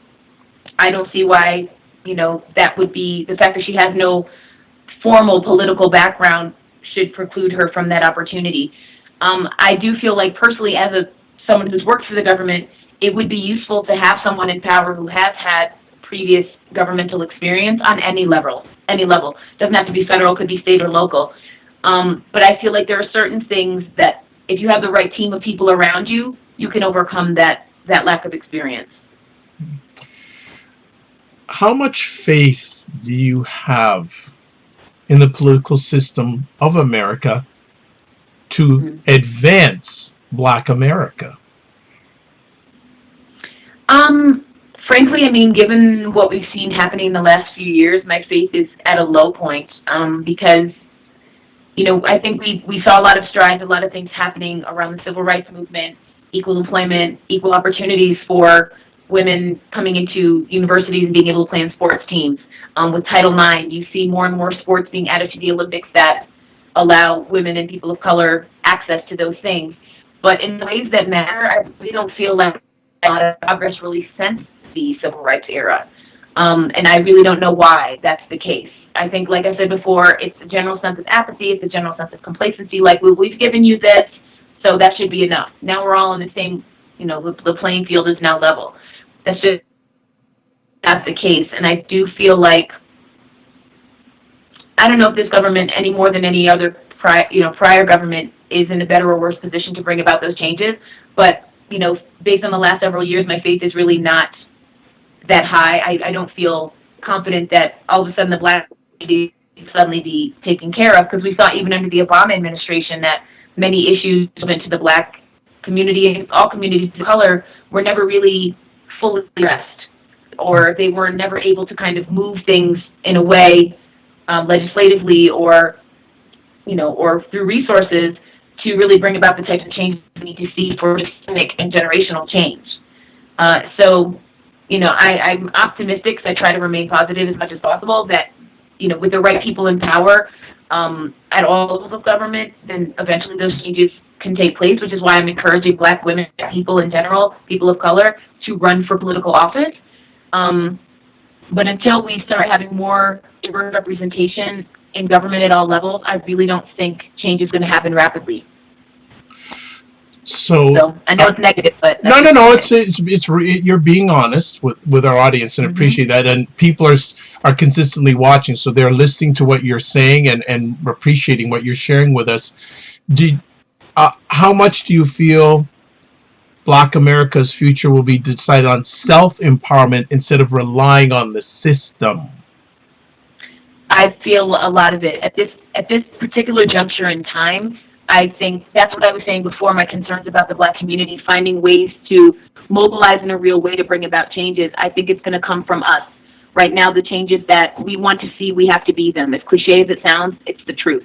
I don't see why, that would be, the fact that she has no formal political background should preclude her from that opportunity. I do feel like personally, as someone who's worked for the government, it would be useful to have someone in power who has had previous governmental experience on any level. Doesn't have to be federal, could be state or local. But I feel like there are certain things that if you have the right team of people around you, you can overcome that lack of experience. How much faith do you have in the political system of America to advance Black America? Frankly, I mean, given what we've seen happening in the last few years, my faith is at a low point, because, I think we saw a lot of strides, a lot of things happening around the civil rights movement, equal employment, equal opportunities for women coming into universities and being able to play in sports teams. With Title IX, you see more and more sports being added to the Olympics that allow women and people of color access to those things. But in ways that matter, I really don't feel like a lot of progress really since the civil rights era. And I really don't know why that's the case. I think, like I said before, it's a general sense of apathy, it's a general sense of complacency, like, we've given you this, so that should be enough. Now we're all in the same, the playing field is now level. That's just not the case. And I do feel like, I don't know if this government, any more than any other prior government, is in a better or worse position to bring about those changes. But, based on the last several years, my faith is really not that high. I don't feel confident that all of a sudden the Black community will suddenly be taken care of, because we saw even under the Obama administration that many issues went to the Black community and all communities of color were never really fully addressed, or they were never able to kind of move things in a way, legislatively or through resources, to really bring about the types of changes we need to see for systemic and generational change. So, I'm optimistic, so I try to remain positive as much as possible that, with the right people in power at all levels of government, then eventually those changes can take place, which is why I'm encouraging Black women, people in general, people of color, to run for political office. But until we start having more diverse representation in government at all levels, I really don't think change is going to happen rapidly. So I know it's negative, but no. It's you're being honest with our audience, and appreciate that. And people are consistently watching, so they're listening to what you're saying and appreciating what you're sharing with us. How much do you feel Black America's future will be decided on self-empowerment instead of relying on the system? I feel a lot of it at this particular juncture in time. I think that's what I was saying before, my concerns about the Black community, finding ways to mobilize in a real way to bring about changes. I think it's going to come from us. Right now, the changes that we want to see, we have to be them. As cliche as it sounds, it's the truth.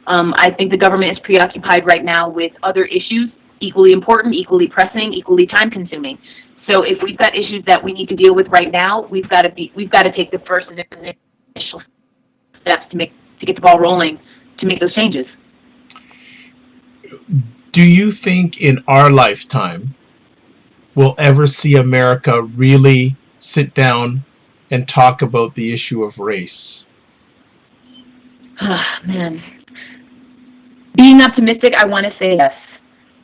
I think the government is preoccupied right now with other issues, equally important, equally pressing, equally time-consuming. So if we've got issues that we need to deal with right now, we've got to take the first initial steps to get the ball rolling to make those changes. Do you think in our lifetime we'll ever see America really sit down and talk about the issue of race? Man. Being optimistic, I want to say yes.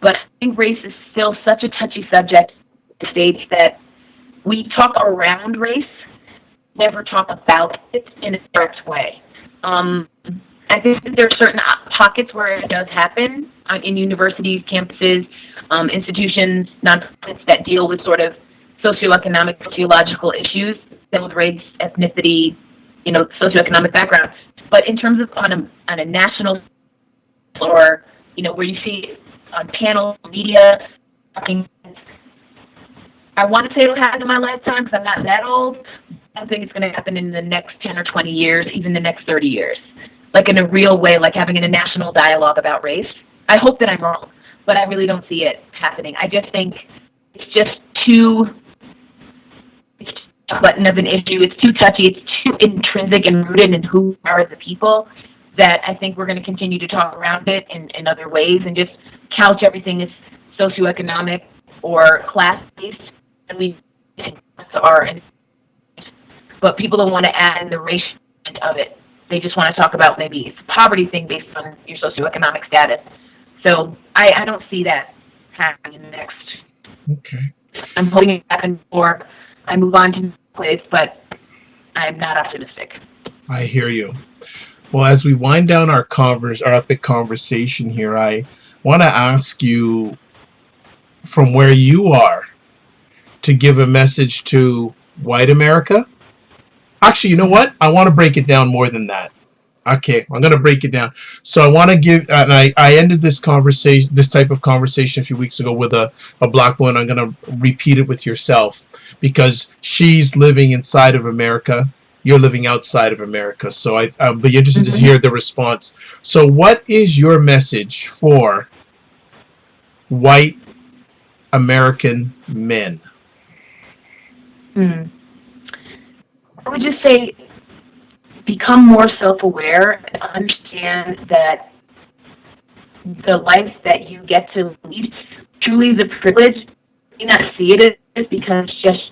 But I think race is still such a touchy subject to states that we talk around race, never talk about it in a direct way. I think that there are certain pockets where it does happen in universities, campuses, institutions, nonprofits that deal with sort of socioeconomic, sociological issues that with race, ethnicity, socioeconomic background. But in terms of on a national or where you see on panels, media, talking, I want to say it'll happen in my lifetime because I'm not that old. I don't think it's going to happen in the next 10 or 20 years, even the next 30 years. Like in a real way, like having a national dialogue about race. I hope that I'm wrong, but I really don't see it happening. I just think it's just too button of an issue. It's too touchy. It's too intrinsic and rooted in who we are as a people that I think we're going to continue to talk around it in other ways and just couch everything as socioeconomic or class-based. And we are, but people don't want to add in the race of it. They just want to talk about maybe it's a poverty thing based on your socioeconomic status. So I don't see that happening in the next. Okay. I'm holding it back before I move on to the place, but I'm not optimistic. I hear you. Well, as we wind down our epic conversation here, I want to ask you, from where you are, to give a message to white America. Actually, you know what? I want to break it down more than that. Okay, I'm gonna break it down. So I want to give, and I ended this conversation, this type of conversation, a few weeks ago with a black woman. I'm gonna repeat it with yourself because she's living inside of America. You're living outside of America. So I'll be interested to hear the response. So, what is your message for white American men? I would just say become more self-aware and understand that the life that you get to lead, truly the privilege, you may not see it as because just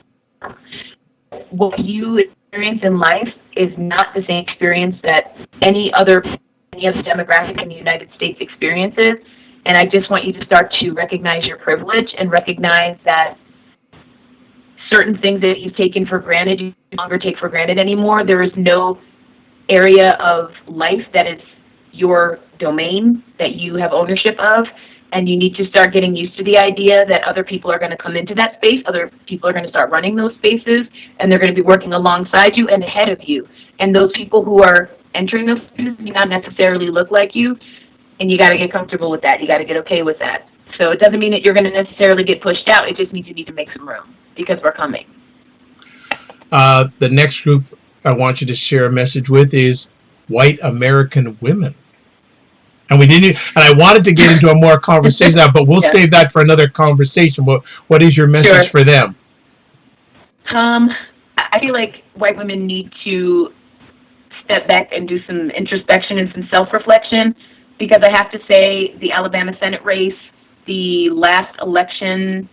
what you experience in life is not the same experience that any other demographic in the United States experiences. And I just want you to start to recognize your privilege and recognize that certain things that you've taken for granted, you no longer take for granted anymore. There is no area of life that is your domain that you have ownership of, and you need to start getting used to the idea that other people are going to come into that space, other people are going to start running those spaces, and they're going to be working alongside you and ahead of you. And those people who are entering those spaces may not necessarily look like you, and you got to get comfortable with that. You got to get okay with that. So it doesn't mean that you're going to necessarily get pushed out. It just means you need to make some room because we're coming. The next group I want you to share a message with is white American women. And we didn't, and I wanted to get into a more conversation now, but we'll save that for another conversation. What is your message for them? I feel like white women need to step back and do some introspection and some self-reflection, because I have to say the Alabama Senate race, the last election,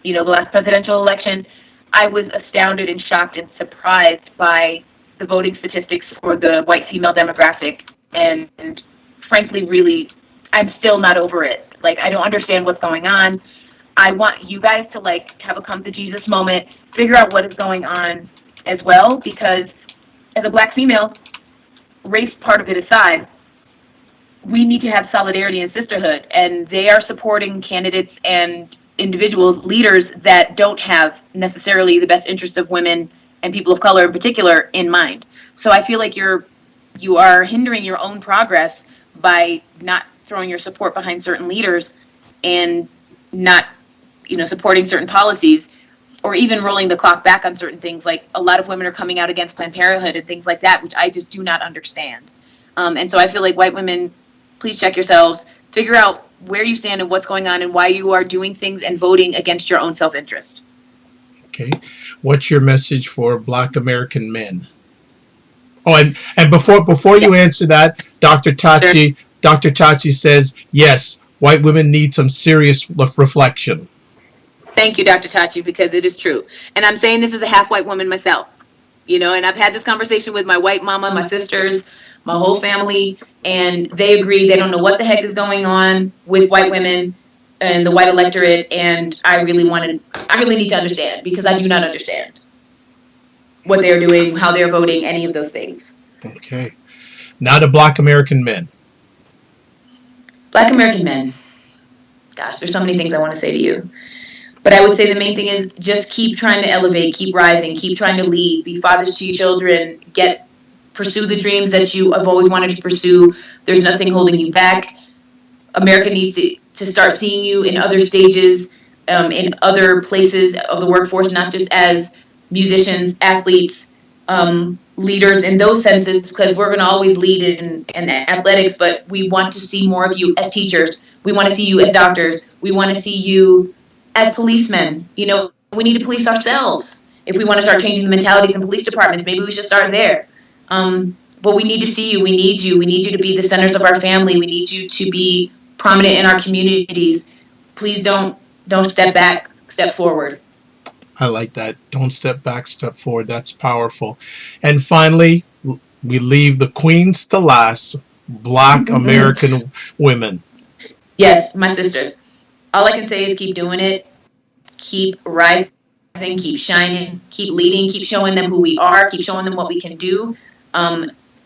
the last presidential election, I was astounded and shocked and surprised by the voting statistics for the white female demographic. And frankly, really, I'm still not over it. Like, I don't understand what's going on. I want you guys to, have a come to Jesus moment, figure out what is going on as well, because as a black female, race part of it aside, we need to have solidarity and sisterhood, and they are supporting candidates and individuals, leaders that don't have necessarily the best interest of women and people of color in particular in mind. So I feel like you are hindering your own progress by not throwing your support behind certain leaders and not, supporting certain policies, or even rolling the clock back on certain things. Like, a lot of women are coming out against Planned Parenthood and things like that, which I just do not understand. And so I feel like white women, please check yourselves, figure out where you stand and what's going on and why you are doing things and voting against your own self-interest. Okay. What's your message for black American men? Oh, and before you answer that, Dr. Tachi says, yes, white women need some serious reflection. Thank you, Dr. Tachi, because it is true. And I'm saying this as a half white woman myself, and I've had this conversation with my white mama, my sisters, my whole family, and they agree. They don't know what the heck is going on with white women and the white electorate, and I really need to understand, because I do not understand what they're doing, how they're voting, any of those things. Okay. Now to black American men. Black American men. Gosh, there's so many things I want to say to you. But I would say the main thing is just keep trying to elevate, keep rising, keep trying to lead, be fathers to your children, pursue the dreams that you have always wanted to pursue. There's nothing holding you back. America needs to start seeing you in other stages, in other places of the workforce, not just as musicians, athletes, leaders in those senses, because we're going to always lead in athletics, but we want to see more of you as teachers. We want to see you as doctors. We want to see you as policemen. We need to police ourselves. If we want to start changing the mentalities in police departments, maybe we should start there. But we need to see you. We need you. We need you to be the centers of our family. We need you to be prominent in our communities. Please don't step back, step forward. I like that. Don't step back, step forward. That's powerful. And finally, we leave the queens to last, black American women. Yes, my sisters. All I can say is keep doing it. Keep rising, keep shining, keep leading, keep showing them who we are, keep showing them what we can do.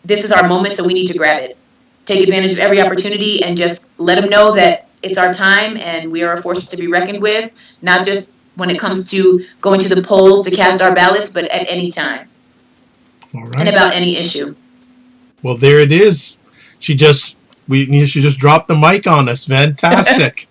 This is our moment, so we need to grab it. Take advantage of every opportunity and just let them know that it's our time and we are a force to be reckoned with, not just when it comes to going to the polls to cast our ballots, but at any time. All right. And about any issue. Well, there it is. She just she just dropped the mic on us. Fantastic. I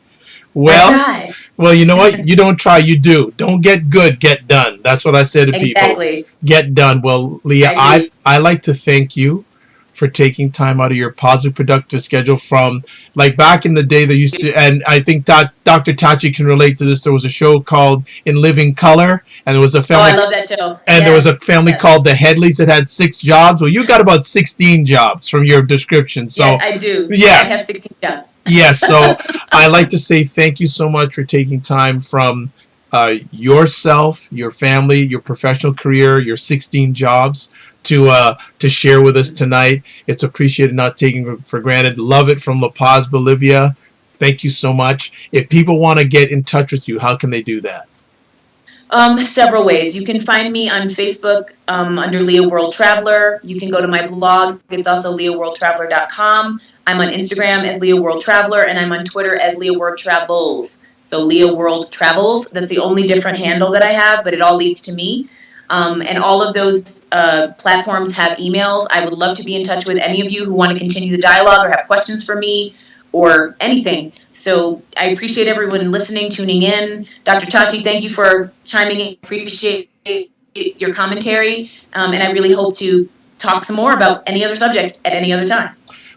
Well, tried. well, you know what? You don't try, you do. Don't get good, get done. That's what I say to people. Exactly. Get done. Well, Leah, I I agree. I like to thank you for taking time out of your positive, productive schedule from like back in the day they used to, and I think Dr. Tachi can relate to this. There was a show called In Living Color, and there was a Oh, family I love that show. and there was a Yes. family Yes. called the Headleys that had 6 jobs. Well, you got about 16 jobs from your description. Yes, So, I do. I have yes, 16 jobs. yes. So, I like to say thank you so much for taking time from yourself, your family, your professional career, your 16 jobs to share with us tonight. It's appreciated, not taken for granted. Love it from La Paz, Bolivia. Thank you so much. If people want to get in touch with you, how can they do that? Several ways. You can find me on Facebook under Lia World Traveler. You can go to my blog. It's also liaworldtraveler.com. I'm on Instagram as Lia World Traveler, and I'm on Twitter as Lia World Travels. So Lia World Travels. That's the only different handle that I have, but it all leads to me. And all of those platforms have emails. I would love to be in touch with any of you who want to continue the dialogue or have questions for me or anything. So I appreciate everyone listening, tuning in. Dr. Tachi, thank you for chiming in. I appreciate your commentary. And I really hope to talk some more about any other subject at any other time.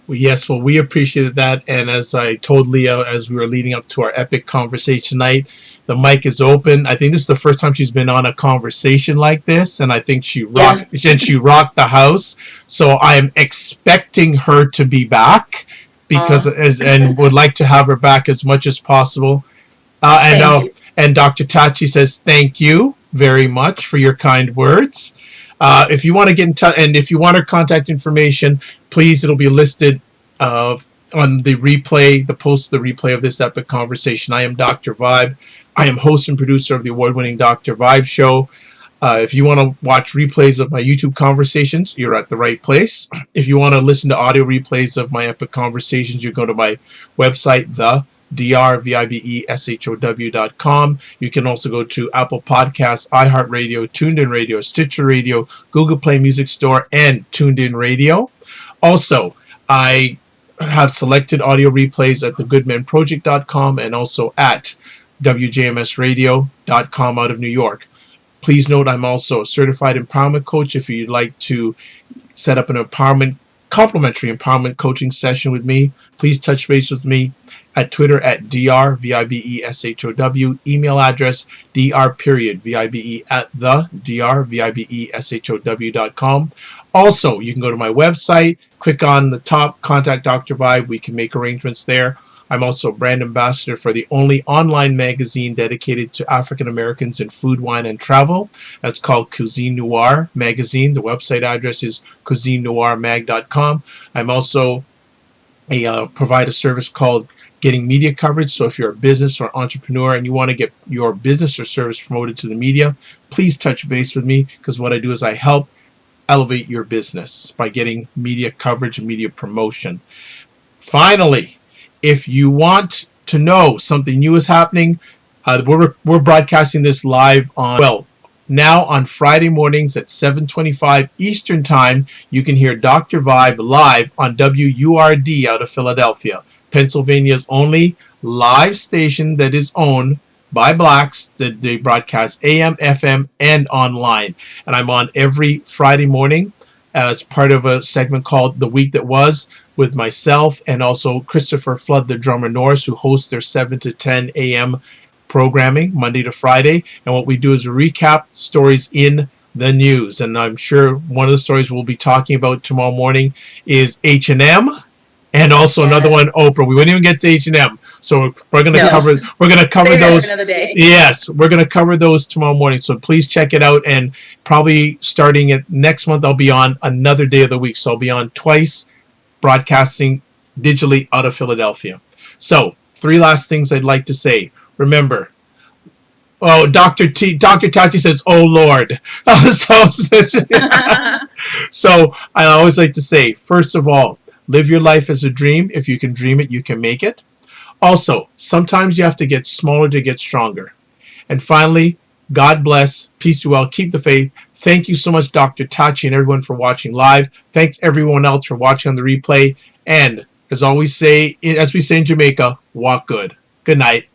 Well, yes, well, we appreciated that. And as I told Leah as we were leading up to our epic conversation tonight, the mic is open. I think this is the first time she's been on a conversation like this, and I think she rocked and she rocked the house. So I am expecting her to be back because and would like to have her back as much as possible. And Dr. Tachi says thank you very much for your kind words. If you want to get in touch and if you want her contact information, please, it'll be listed on the replay, the post, the replay of this epic conversation. I am Dr. Vibe. I am host and producer of the award-winning Dr. Vibe show. If you want to watch replays of my YouTube conversations, you're at the right place. If you want to listen to audio replays of my epic conversations, you go to my website, the drvibeshow.com. You can also go to Apple Podcasts, iHeartRadio, TuneIn Radio, Stitcher Radio, Google Play Music Store, and TuneIn Radio. Also, I have selected audio replays at thegoodmenproject.com and also at wjmsradio.com out of New York. Please note I'm also a certified empowerment coach. If you'd like to set up an complimentary empowerment coaching session with me, please touch base with me at Twitter at drvibeshow, email address dr.vibe at the drvibeshow.com. Also, you can go to my website, click on the top, contact Dr. Vibe. We can make arrangements there. I'm also a brand ambassador for the only online magazine dedicated to African Americans in food, wine, and travel. That's called Cuisine Noir Magazine. The website address is cuisinenoirmag.com. I'm also provide a service called Getting Media Coverage. So if you're a business or entrepreneur and you want to get your business or service promoted to the media, please touch base with me, because what I do is I help elevate your business by getting media coverage and media promotion. Finally, if you want to know something new is happening, we're broadcasting this live now on Friday mornings at 7:25 Eastern Time. You can hear Dr. Vibe live on WURD out of Philadelphia, Pennsylvania's only live station that is owned by blacks, that they broadcast AM, FM, and online. And I'm on every Friday morning as part of a segment called The Week That Was, with myself and also Christopher Flood, the drummer Norris, who hosts their 7 to 10 a.m. programming Monday to Friday. And what we do is recap stories in the news. And I'm sure one of the stories we'll be talking about tomorrow morning is H&M, and also another one, Oprah. We wouldn't even get to H&M, so we're going to cover those another day. Yes, we're going to cover those tomorrow morning. So please check it out. And probably starting at next month, I'll be on another day of the week. So I'll be on twice, broadcasting digitally out of Philadelphia. So 3 last things I'd like to say. Remember, Dr. Tachi says, "Oh Lord." So I always like to say, first of all, live your life as a dream. If you can dream it, you can make it. Also, sometimes you have to get smaller to get stronger. And finally, God bless, peace be well, keep the faith. Thank you so much, Dr. Tachi, and everyone for watching live. Thanks everyone else for watching on the replay. And as we say in Jamaica, walk good. Good night.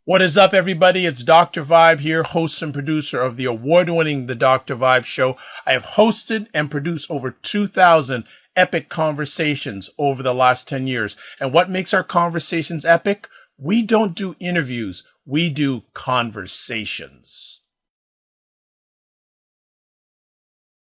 What is up, everybody? It's Dr. Vibe here, host and producer of the award-winning The Dr. Vibe Show. I have hosted and produced over 2,000 epic conversations over the last 10 years. And what makes our conversations epic? We don't do interviews. We do conversations.